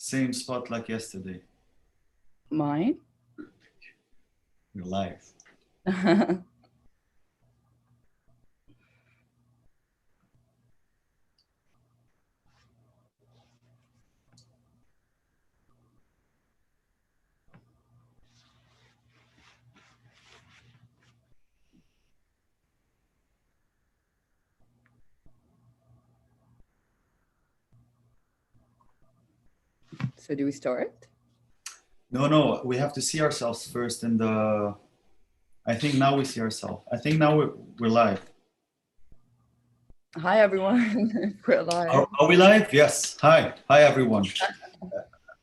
Same spot like yesterday. Mine? You're live. So do we start? No, we have to see ourselves first in the... I think now we see ourselves. I think now we're live. Hi, everyone. We're live. Are we live? Yes. Hi, everyone.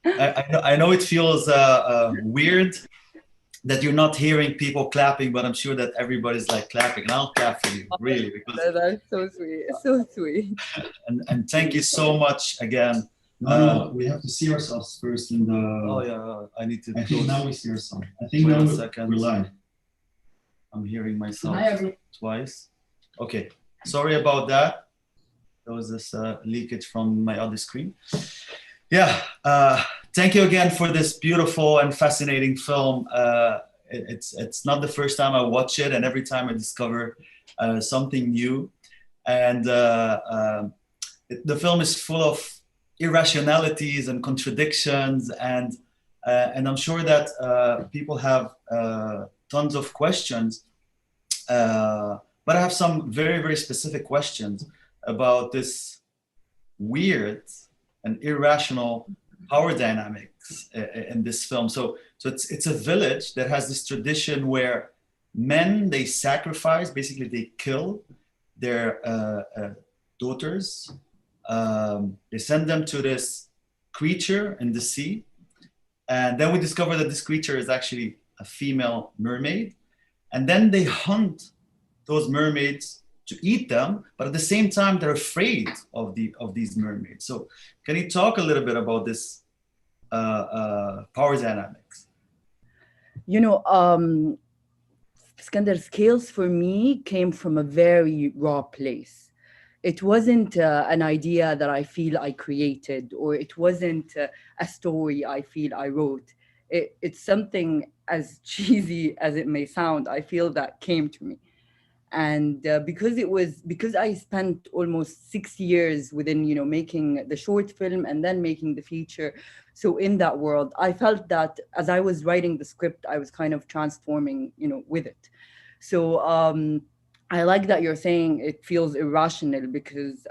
I know it feels weird that you're not hearing people clapping, but I'm sure that everybody's like clapping, and I'll clap for you, really, because That's so sweet. So sweet. and thank you so much again. We have to see ourselves first in the... Oh yeah, I need to... I think now we see ourselves. I think now we're live. I'm hearing myself twice. Okay, sorry about that. There was this leakage from my other screen. Yeah, thank you again for this beautiful and fascinating film. It's not the first time I watch it, and every time I discover something new. And the film is full of irrationalities and contradictions, and I'm sure that people have tons of questions, but I have some very, very specific questions about this weird and irrational power dynamics in this film. So it's a village that has this tradition where men, they sacrifice, basically they kill their daughters. They send them to this creature in the sea, and then we discover that this creature is actually a female mermaid, and then they hunt those mermaids to eat them, but at the same time they're afraid of these mermaids. So can you talk a little bit about this power dynamics? You know, Scandar, scales for me came from a very raw place. It wasn't an idea that I feel I created, or it wasn't a story I feel I wrote. It's something as cheesy as it may sound, I feel that came to me. And because I spent almost 6 years within, making the short film and then making the feature. So in that world, I felt that as I was writing the script, I was kind of transforming, with it. So I like that you're saying it feels irrational because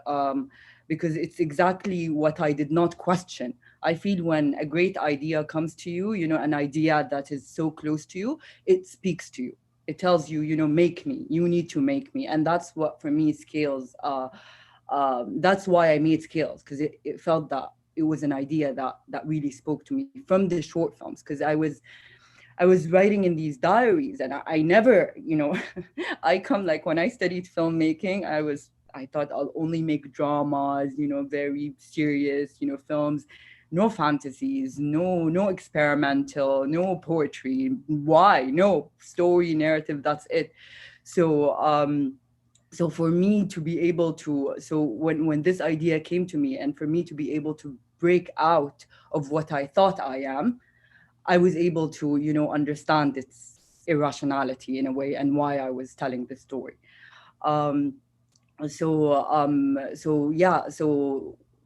it's exactly what I did not question. I feel when a great idea comes to you, an idea that is so close to you, it speaks to you. It tells you, make me. You need to make me, and that's what for me scales. That's why I made scales, because it felt that it was an idea that really spoke to me from the short films. Because I was writing in these diaries, and I never, I come like when I studied filmmaking, I thought I'll only make dramas, very serious, films, no fantasies, no experimental, no poetry. Why? No story, narrative, that's it. So so for me to be able to, so when this idea came to me, and for me to be able to break out of what I thought I am, I was able to, understand its irrationality in a way, and why I was telling the story. Um, so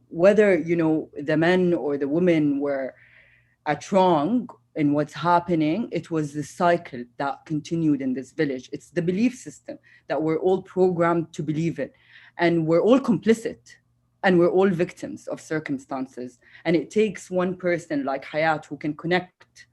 whether, the men or the women were at wrong in what's happening, it was the cycle that continued in this village. It's the belief system that we're all programmed to believe in, and we're all complicit, and we're all victims of circumstances. And it takes one person like Hayat who can connect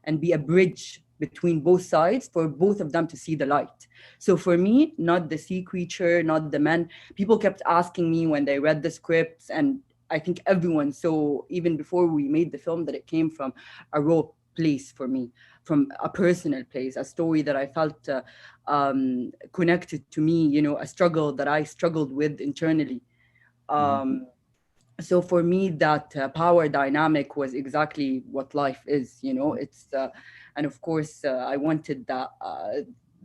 and be a bridge between both sides for both of them to see the light. So for me, not the sea creature, not the men. People kept asking me when they read the scripts, and I think everyone, so even before we made the film, that it came from a raw place for me, from a personal place, a story that I felt connected to me, a struggle that I struggled with internally. So for me, that power dynamic was exactly what life is. It's and of course I wanted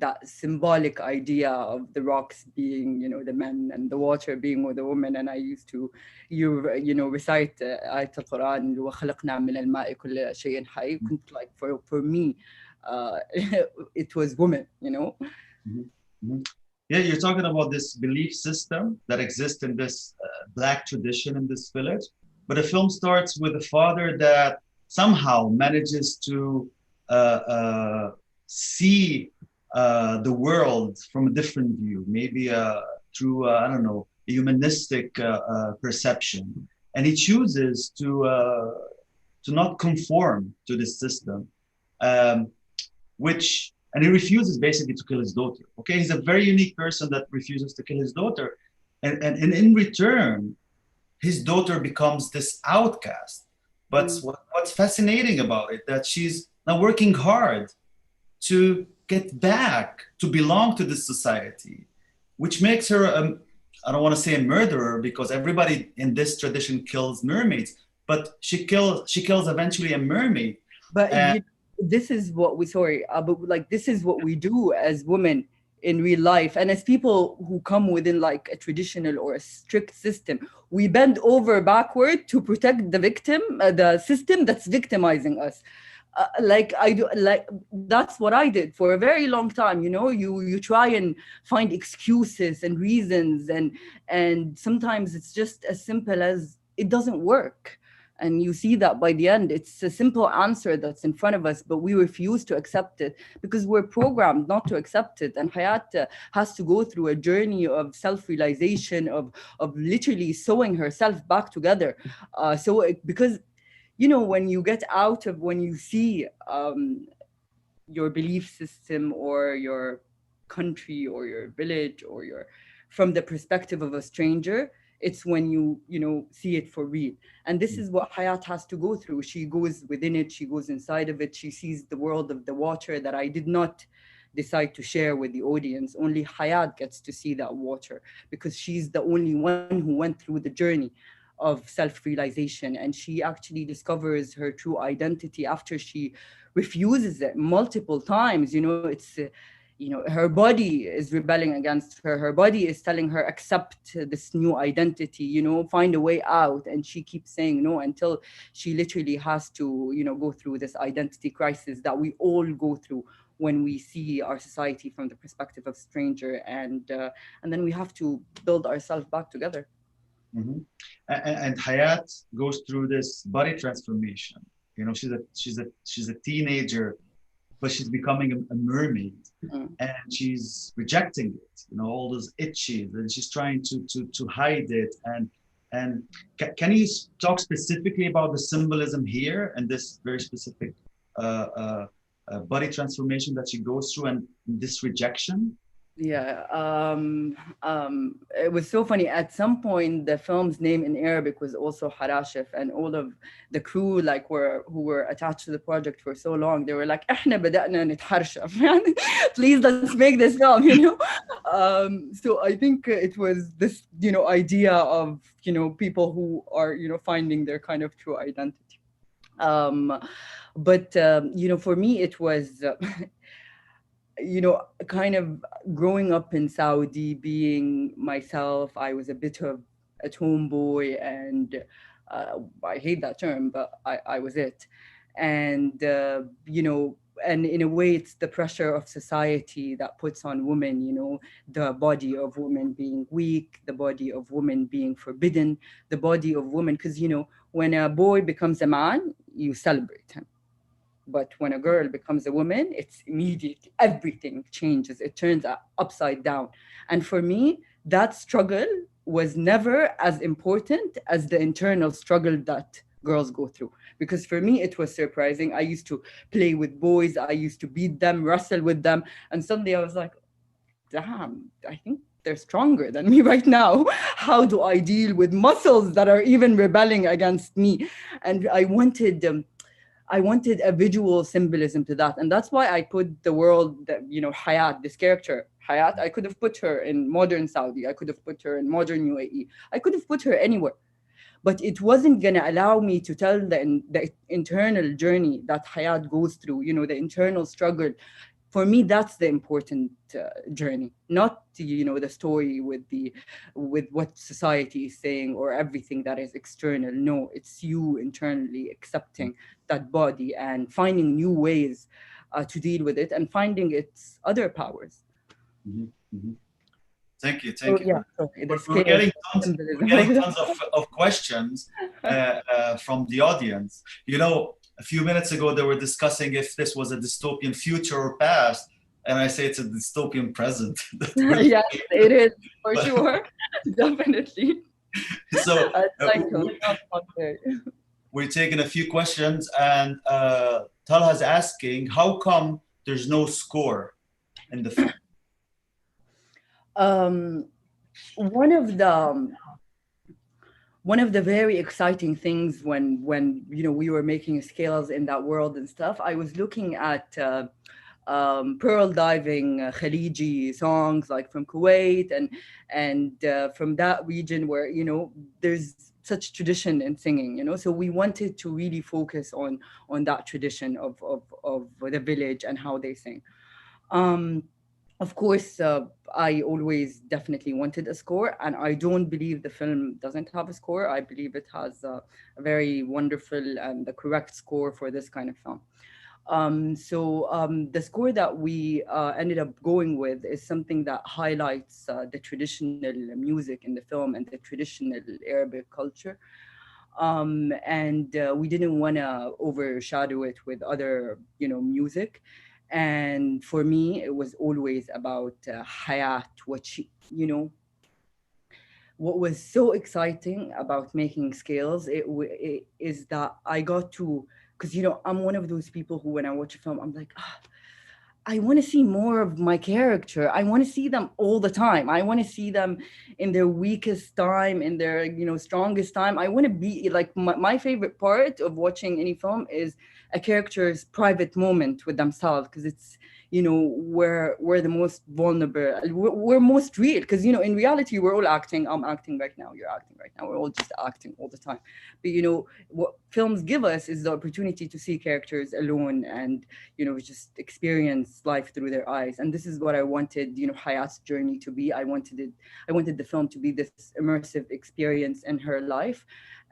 that symbolic idea of the rocks being, the men and the water being with the women. And I used to, recite ayat al-Quran, وَخَلَقْنَا مِنَ الْمَاءِ كُلَّ شَيْءٍ حَيٍّ. Like for me, it was women, Yeah, you're talking about this belief system that exists in this Black tradition in this village. But the film starts with a father that somehow manages to see the world from a different view, maybe through, I don't know, a humanistic perception. And he chooses to not conform to this system, and he refuses basically to kill his daughter. Okay, he's a very unique person that refuses to kill his daughter. And in return, his daughter becomes this outcast. But what's fascinating about it, that she's now working hard to get back, to belong to this society, which makes her, I don't want to say a murderer, because everybody in this tradition kills mermaids, but she kills eventually a mermaid. But this is what this is what we do as women in real life, and as people who come within like a traditional or a strict system, we bend over backward to protect the victim, the system that's victimizing us. That's what I did for a very long time. You try and find excuses and reasons, and sometimes it's just as simple as it doesn't work. And you see that by the end, it's a simple answer that's in front of us, but we refuse to accept it because we're programmed not to accept it. And Hayat has to go through a journey of self-realization, of literally sewing herself back together. Because, when you get out of, when you see your belief system or your country or your village or from the perspective of a stranger, it's when you see it for real. And this is what Hayat has to go through. She goes within it, she goes inside of it, she sees the world of the water that I did not decide to share with the audience. Only Hayat gets to see that water because she's the only one who went through the journey of self-realization, and she actually discovers her true identity after she refuses it multiple times. It's her body is rebelling against her. Her body is telling her, accept this new identity, find a way out. And she keeps saying no until she literally has to, go through this identity crisis that we all go through when we see our society from the perspective of stranger. And then we have to build ourselves back together. Mm-hmm. And Hayat goes through this body transformation. She's a teenager, but she's becoming a mermaid, and she's rejecting it. All those itches, and she's trying to hide it. And can you talk specifically about the symbolism here and this very specific body transformation that she goes through and this rejection? Yeah, it was so funny. At some point, the film's name in Arabic was also Harashif, and all of the crew who were attached to the project for so long, they were like, "إحنا بدأنا نتحرشف." Please, let's make this film. So I think it was this, idea of people who are finding their kind of true identity. But for me, it was. Kind of growing up in Saudi, being myself, I was a bit of a tomboy, and I hate that term, but I was it. And, and in a way, it's the pressure of society that puts on women, the body of women being weak, the body of women being forbidden, the body of women, because, when a boy becomes a man, you celebrate him. But when a girl becomes a woman, it's immediate. Everything changes. It turns upside down. And for me, that struggle was never as important as the internal struggle that girls go through. Because for me, it was surprising. I used to play with boys. I used to beat them, wrestle with them. And suddenly I was like, damn, I think they're stronger than me right now. How do I deal with muscles that are even rebelling against me? And I wanted a visual symbolism to that. And that's why I put the world that, Hayat, this character, Hayat, I could have put her in modern Saudi. I could have put her in modern UAE. I could have put her anywhere. But it wasn't going to allow me to tell the internal journey that Hayat goes through, the internal struggle For me, that's the important journey, not the story with what society is saying or everything that is external. No, it's you internally accepting that body and finding new ways to deal with it and finding its other powers. Mm-hmm. Mm-hmm. Thank you, So thank you. yeah, We're getting tons of questions from the audience. A few minutes ago, they were discussing if this was a dystopian future or past, and I say it's a dystopian present. Yes, it is, for sure. Definitely. So we're taking a few questions, and Talha's asking, how come there's no score in the film? One of the very exciting things when we were making scales in that world and stuff, I was looking at pearl diving Khaliji songs like from Kuwait and from that region where there's such tradition in singing. So we wanted to really focus on that tradition of the village and how they sing. Of course, I always definitely wanted a score, and I don't believe the film doesn't have a score. I believe it has a very wonderful and the correct score for this kind of film. The score that we ended up going with is something that highlights the traditional music in the film and the traditional Arabic culture. We didn't want to overshadow it with other, music. And for me, it was always about Hayat, what was so exciting about making scales it is that I got to, because I'm one of those people who when I watch a film I'm like, I want to see more of my character. I want to see them all the time. I want to see them in their weakest time, in their strongest time. I want to be like my favorite part of watching any film is a character's private moment with themselves, because it's we're the most vulnerable, we're most real, because in reality we're all acting. I'm acting right now, you're acting right now, we're all just acting all the time. But what films give us is the opportunity to see characters alone and just experience life through their eyes. And this is what I wanted Hayat's journey to be. I wanted the film to be this immersive experience in her life.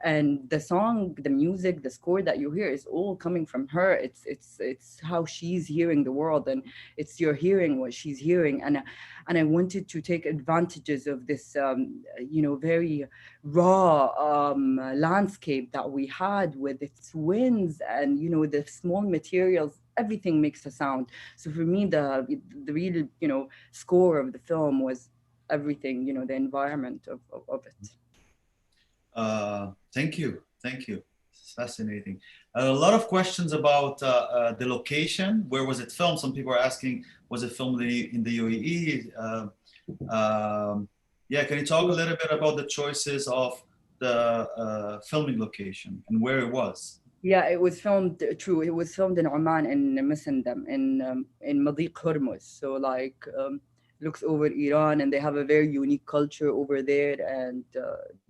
And the song, the music, the score that you hear is all coming from her. It's how she's hearing the world, and it's you're hearing what she's hearing. And I wanted to take advantages of this very raw landscape that we had with its winds and the small materials. Everything makes a sound. So for me, the real score of the film was everything, the environment of it. Thank you. It's fascinating. A lot of questions about the location. Where was it filmed? Some people are asking, was it filmed in the UAE? Can you talk a little bit about the choices of the filming location and where it was? Yeah, it was filmed. True, it was filmed in Oman, in Musandam, in Madiq Hormuz. So looks over Iran, and they have a very unique culture over there, and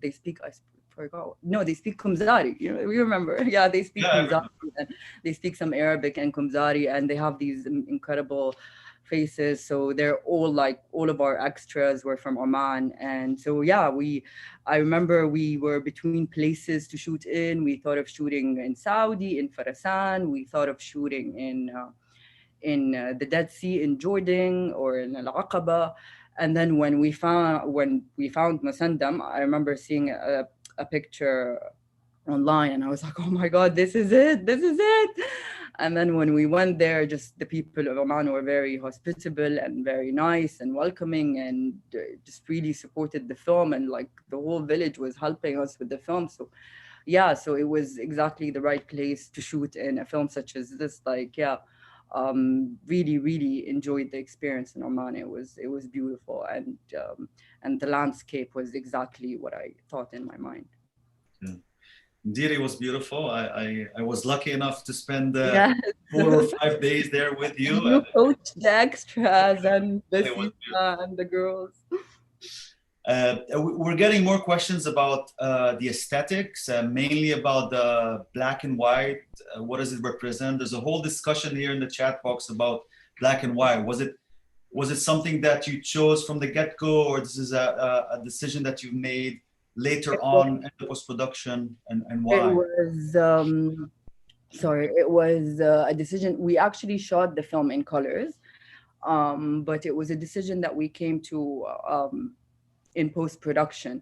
they speak. I forgot. No, they speak Kumzari. We remember. Yeah, they speak Kumzari, and they speak some Arabic and Kumzari, and they have these incredible faces. So they're all of our extras were from Oman, and so I remember we were between places to shoot in. We thought of shooting in Saudi, in Farasan. We thought of shooting in the Dead Sea in Jordan or in Al-Aqaba. And then when we found Musandam, I remember seeing a picture online and I was like, oh my God, this is it. And then when we went there, just the people of Oman were very hospitable and very nice and welcoming, and just really supported the film, and the whole village was helping us with the film. So it was exactly the right place to shoot in a film such as this. Really, really enjoyed the experience in Oman. It was beautiful, and the landscape was exactly what I thought in my mind. Yeah. Indeed, it was beautiful. I was lucky enough to spend 4 or 5 days there with you. You coached the extras and the and the girls. We're getting more questions about the aesthetics, mainly about the black and white. What does it represent? There's a whole discussion here in the chat box about black and white? Was it something that you chose from the get-go, or this is a decision that you made later on in the post-production, and why? It was, it was a decision. We actually shot the film in colors, but it was a decision that we came to in post-production.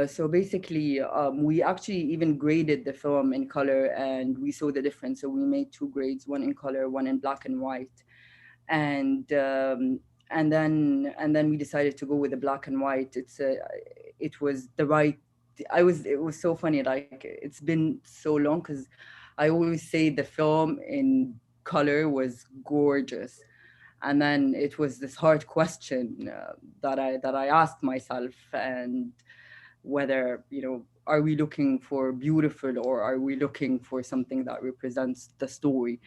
So basically, we actually even graded the film in color, and we saw the difference. So we made 2 grades, one in color, one in black and white, and then we decided to go with the black and white. It was the right. It was so funny. Like, it's been so long, because I always say the film in color was gorgeous, and then it was this hard question that I asked myself, and whether, are we looking for beautiful, or are we looking for something that represents the story?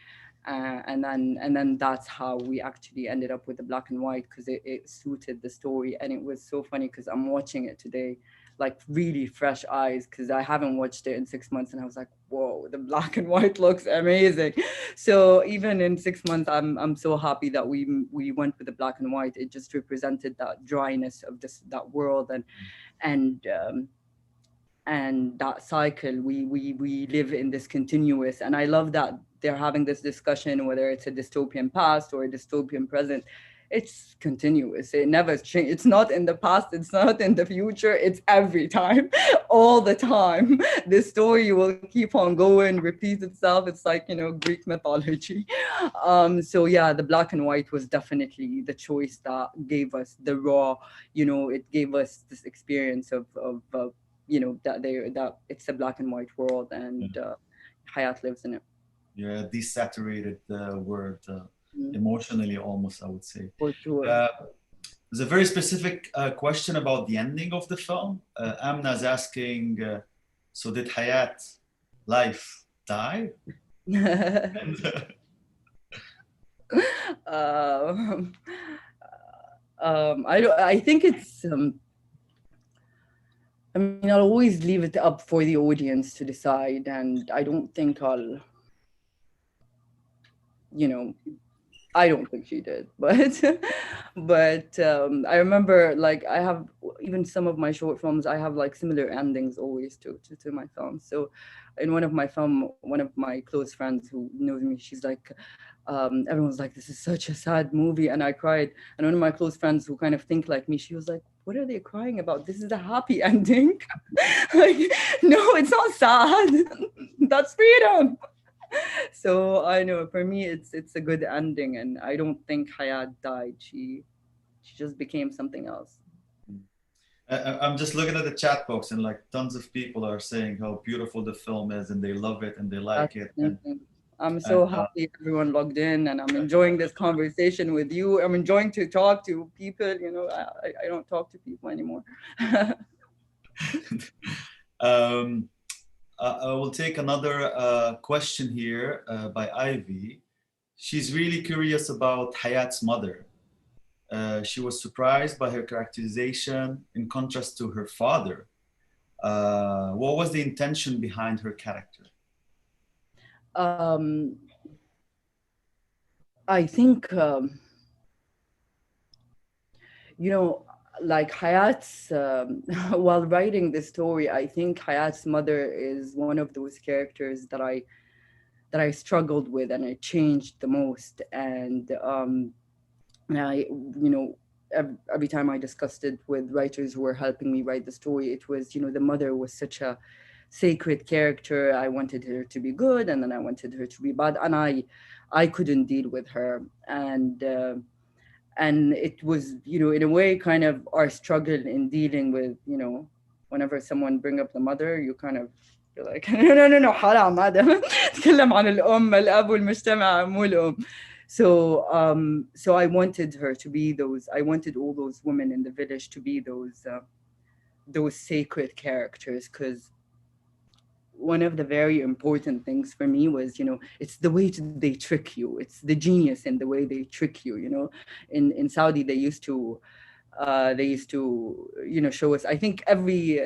And then that's how we actually ended up with the black and white, because it suited the story. And it was so funny, because I'm watching it today, like really fresh eyes, because I haven't watched it in 6 months, and I was like, whoa, the black and white looks amazing. So even in 6 months, I'm so happy that we went with the black and white. It just represented that dryness of that world, and that cycle. We live in this continuous, and I love that they're having this discussion, whether it's a dystopian past or a dystopian present. It's continuous. It never changes. It's not in the past, it's not in the future, it's every time. All the time the story will keep on going, repeat itself. It's like, Greek mythology. So yeah, the black and white was definitely the choice that gave us the raw, it gave us this experience of that it's a black and white world, and Hayat lives in it. Yeah, desaturated word, emotionally almost, I would say. For sure. There's a very specific question about the ending of the film. Amna's asking, so did Hayat's life die? I think it's I'll always leave it up for the audience to decide, and I don't think I don't think she did, but I remember, like, I have even some of my short films, I have like similar endings always to my films. So in one of my close friends who knows me, she's like, everyone's like, this is such a sad movie, and I cried. And one of my close friends who kind of think like me, she was like, what are they crying about? This is a happy ending. Like, no, it's not sad. That's freedom. So I know, for me, it's a good ending, and I don't think Hayat died. She just became something else. I'm just looking at the chat box, and like tons of people are saying how beautiful the film is, and they love it and they like it. And I'm so happy everyone logged in, and I'm enjoying this conversation with you. I'm enjoying to talk to people. I don't talk to people anymore. I will take another question here by Ivy. She's really curious about Hayat's mother. She was surprised by her characterization in contrast to her father. What was the intention behind her character? I think, like Hayat's, while writing this story, I think Hayat's mother is one of those characters that I struggled with, and it changed the most. And I, every time I discussed it with writers who were helping me write the story, it was, the mother was such a sacred character. I wanted her to be good, and then I wanted her to be bad, and I couldn't deal with her. And it was, in a way, kind of our struggle in dealing with, whenever someone bring up the mother, you're like, no, حرام هذا تكلم عن الأم الأب والمجتمع مو الأم. So I wanted her to be those. I wanted all those women in the village to be those sacred characters, because one of the very important things for me was, it's the way they trick you. It's the genius in the way they trick you. In Saudi, they used to show us. I think every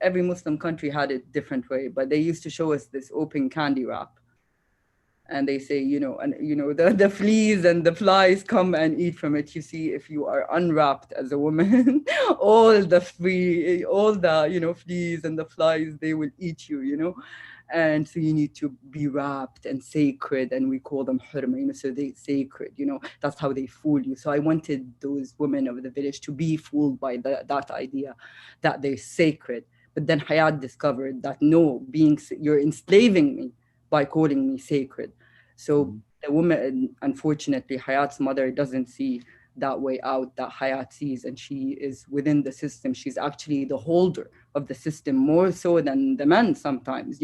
Muslim country had it different way, but they used to show us this open candy wrap, And they say, the fleas and the flies come and eat from it. You see, if you are unwrapped as a woman, all the fleas and the flies, they will eat you. And so you need to be wrapped and sacred, and we call them hurma, so they sacred, that's how they fool you. So I wanted those women of the village to be fooled by that idea that they're sacred. But then Hayat discovered that no, you're enslaving me by calling me sacred. So the woman, unfortunately, Hayat's mother doesn't see that way out that Hayat sees, and she is within the system. She's actually the holder of the system more so than the men sometimes,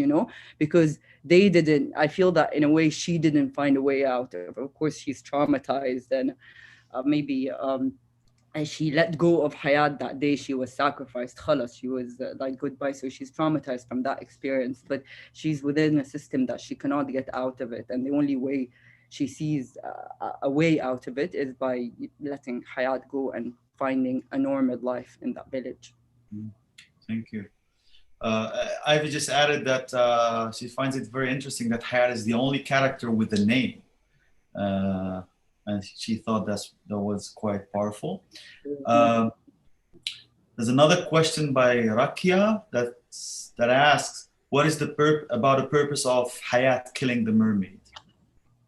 because I feel that in a way she didn't find a way out. Of course, she's traumatized, and maybe and she let go of Hayat that day. She was sacrificed. Khalas, she was like goodbye. So she's traumatized from that experience, but she's within a system that she cannot get out of it. And the only way she sees a way out of it is by letting Hayat go and finding a normal life in that village. Thank you. Ivy just added that she finds it very interesting that Hayat is the only character with a name. And she thought that was quite powerful. There's another question by Rakia that asks, what is the purpose of Hayat killing the mermaid?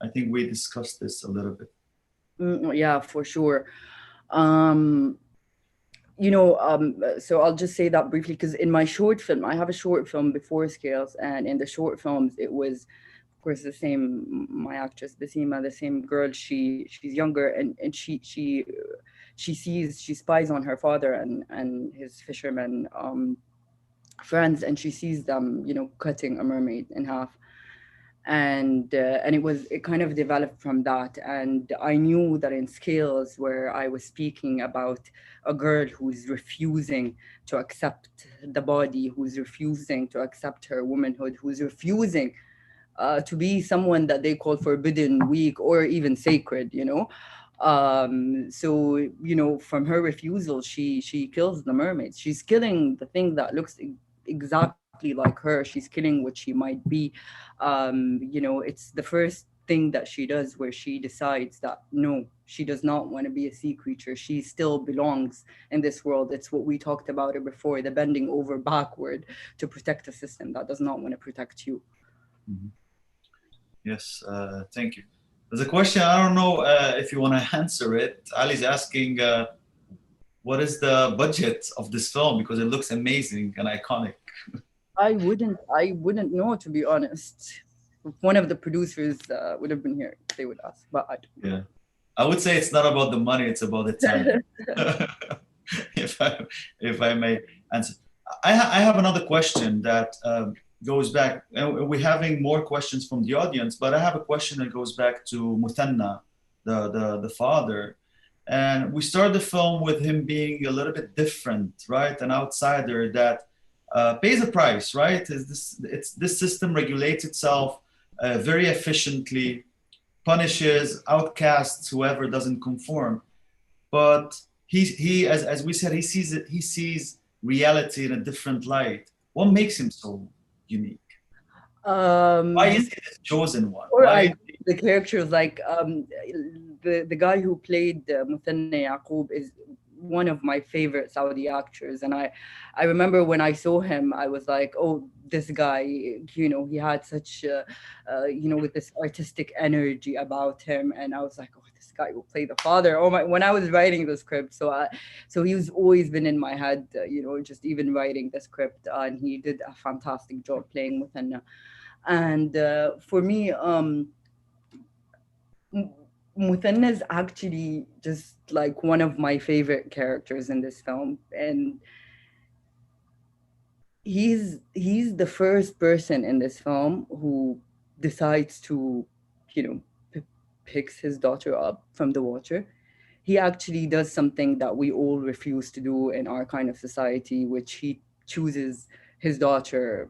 I think we discussed this a little bit. Yeah, for sure. So I'll just say that briefly, because in my short film, I have a short film before Scales, and in the short films, it was, of course, the same, my actress, Basima, the same girl, she's younger, and she spies on her father and his fishermen friends, and she sees them, cutting a mermaid in half. And it kind of developed from that. And I knew that in Scales, where I was speaking about a girl who's refusing to accept the body, who's refusing to accept her womanhood, who's refusing to be someone that they call forbidden, weak, or even sacred, so from her refusal, she kills the mermaids. She's killing the thing that looks exactly like her. She's killing what she might be. It's the first thing that she does, where she decides that no, she does not want to be a sea creature. She still belongs in this world. It's what we talked about it before, the bending over backward to protect a system that does not want to protect you. Mm-hmm. Yes, thank you. There's a question, I don't know if you want to answer it. Ali's asking, what is the budget of this film? Because it looks amazing and iconic. I wouldn't know, to be honest. If one of the producers would have been here, they would ask, but I don't know. Yeah. I would say it's not about the money, it's about the time. if I may answer. I have another question that goes back, and we're having more questions from the audience, but I have a question that goes back to Muthanna, the father. And we start the film with him being a little bit different, right? An outsider that pays a price, right? This system regulates itself very efficiently, punishes outcasts, whoever doesn't conform. But he as we said, he sees reality in a different light. What makes him so unique? Why is he the chosen one? The characters, like the guy who played Muthanna Yaqub is one of my favorite Saudi actors, and I remember when I saw him, I was like, oh, this guy, he had such with this artistic energy about him, and I was like, oh, this guy will play the father. Oh my! When I was writing the script, so he's always been in my head, just even writing the script, and he did a fantastic job playing Muthanna. And for me, Muthanna is actually just like one of my favorite characters in this film, and he's the first person in this film who decides to, picks his daughter up from the water. He actually does something that we all refuse to do in our kind of society, which he chooses his daughter,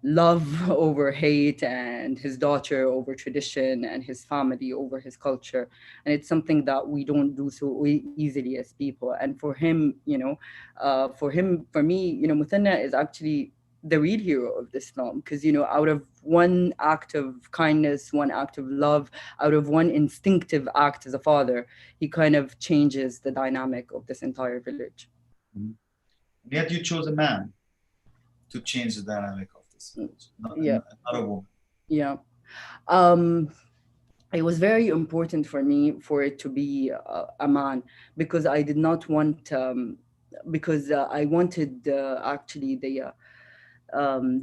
love over hate, and his daughter over tradition, and his family over his culture. And it's something that we don't do so easily as people. And for him, for me, Muthanna is actually the real hero of this film, because out of one act of kindness, one act of love, out of one instinctive act as a father, he kind of changes the dynamic of this entire village. Mm-hmm. Yet you chose a man to change the dynamic of this village, not a woman. Yeah. It was very important for me for it to be a man, because I did not want, because I wanted actually the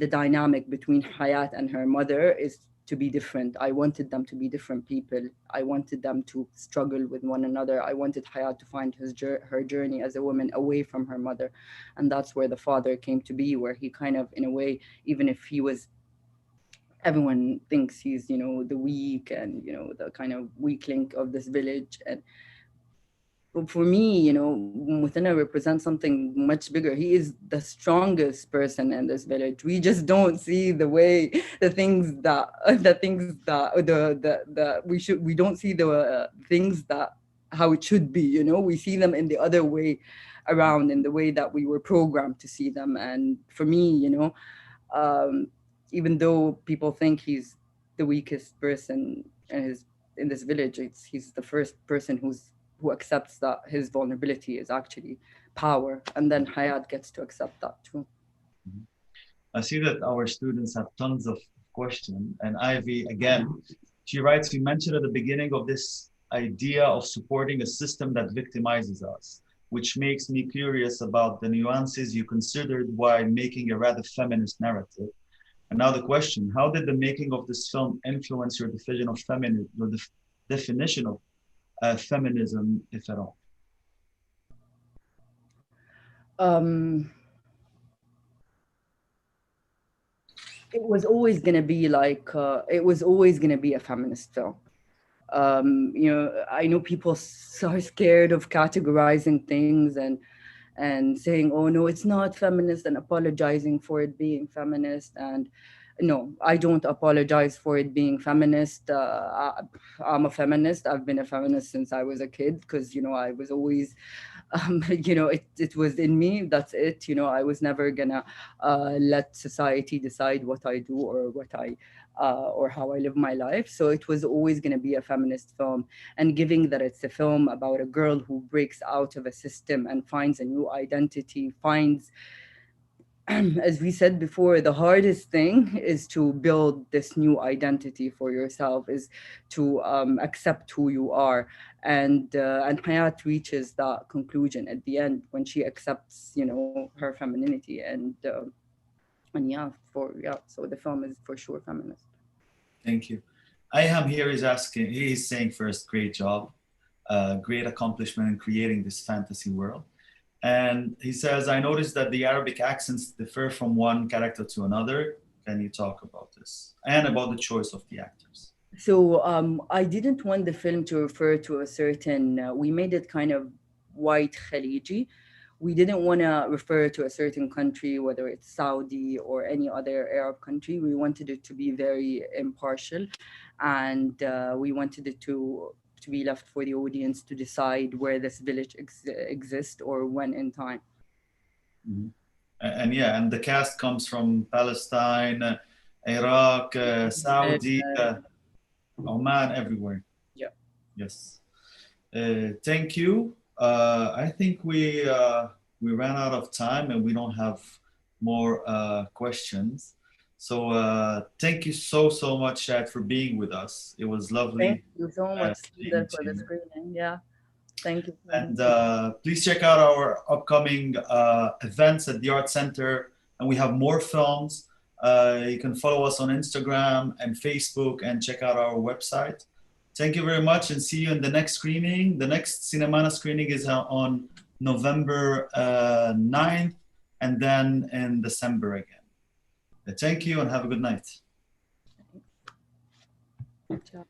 dynamic between Hayat and her mother is to be different. I wanted them to be different people. I wanted them to struggle with one another. I wanted Hayat to find her journey as a woman away from her mother. And that's where the father came to be, where he kind of, in a way, even if he was, everyone thinks he's, the weak and, the kind of weak link of this village. And for me, Muthanna represents something much bigger. He is the strongest person in this village. We just don't see the things that we don't see the things that how it should be. We see them in the other way around, in the way that we were programmed to see them. And for me, um, even though people think he's the weakest person in this village, he's the first person who accepts that his vulnerability is actually power, and then Hayat gets to accept that too. Mm-hmm. I see that our students have tons of questions, and Ivy, again, she writes, you mentioned at the beginning of this idea of supporting a system that victimizes us, which makes me curious about the nuances you considered while making a rather feminist narrative. And now the question, how did the making of this film influence your definition of feminism, if at all? It was always going to be a feminist film. I know people are scared of categorizing things and saying, oh no, it's not feminist, and apologizing for it being feminist. And no, I don't apologize for it being feminist. I'm a feminist. I've been a feminist since I was a kid, because I was always it was in me. That's it. I was never gonna let society decide what I do or what I or how I live my life. So it was always going to be a feminist film. And given that it's a film about a girl who breaks out of a system and finds a new identity, as we said before, the hardest thing is to build this new identity for yourself, is to accept who you are. And Hayat reaches that conclusion at the end when she accepts, her femininity. And so the film is for sure feminist. Thank you. Ayham here is asking, he's saying first, great job, great accomplishment in creating this fantasy world. And he says, I noticed that the Arabic accents differ from one character to another. Can you talk about this? And about the choice of the actors. So I didn't want the film to refer to a certain, we made it kind of white Khaliji. We didn't want to refer to a certain country, whether it's Saudi or any other Arab country. We wanted it to be very impartial, and we wanted it to be left for the audience to decide where this village exists or when in time. Mm-hmm. And the cast comes from Palestine, Iraq, Saudi, Oman, everywhere. Yeah. Yes. Thank you. I think we ran out of time and we don't have more questions. So thank you so much, Shahad, for being with us. It was lovely. Thank you so much for the screening. Yeah, thank you. And please check out our upcoming events at the Art Center. And we have more films. You can follow us on Instagram and Facebook and check out our website. Thank you very much, and see you in the next screening. The next Cinemana screening is on November 9th, and then in December again. Thank you, and have a good night. Good job.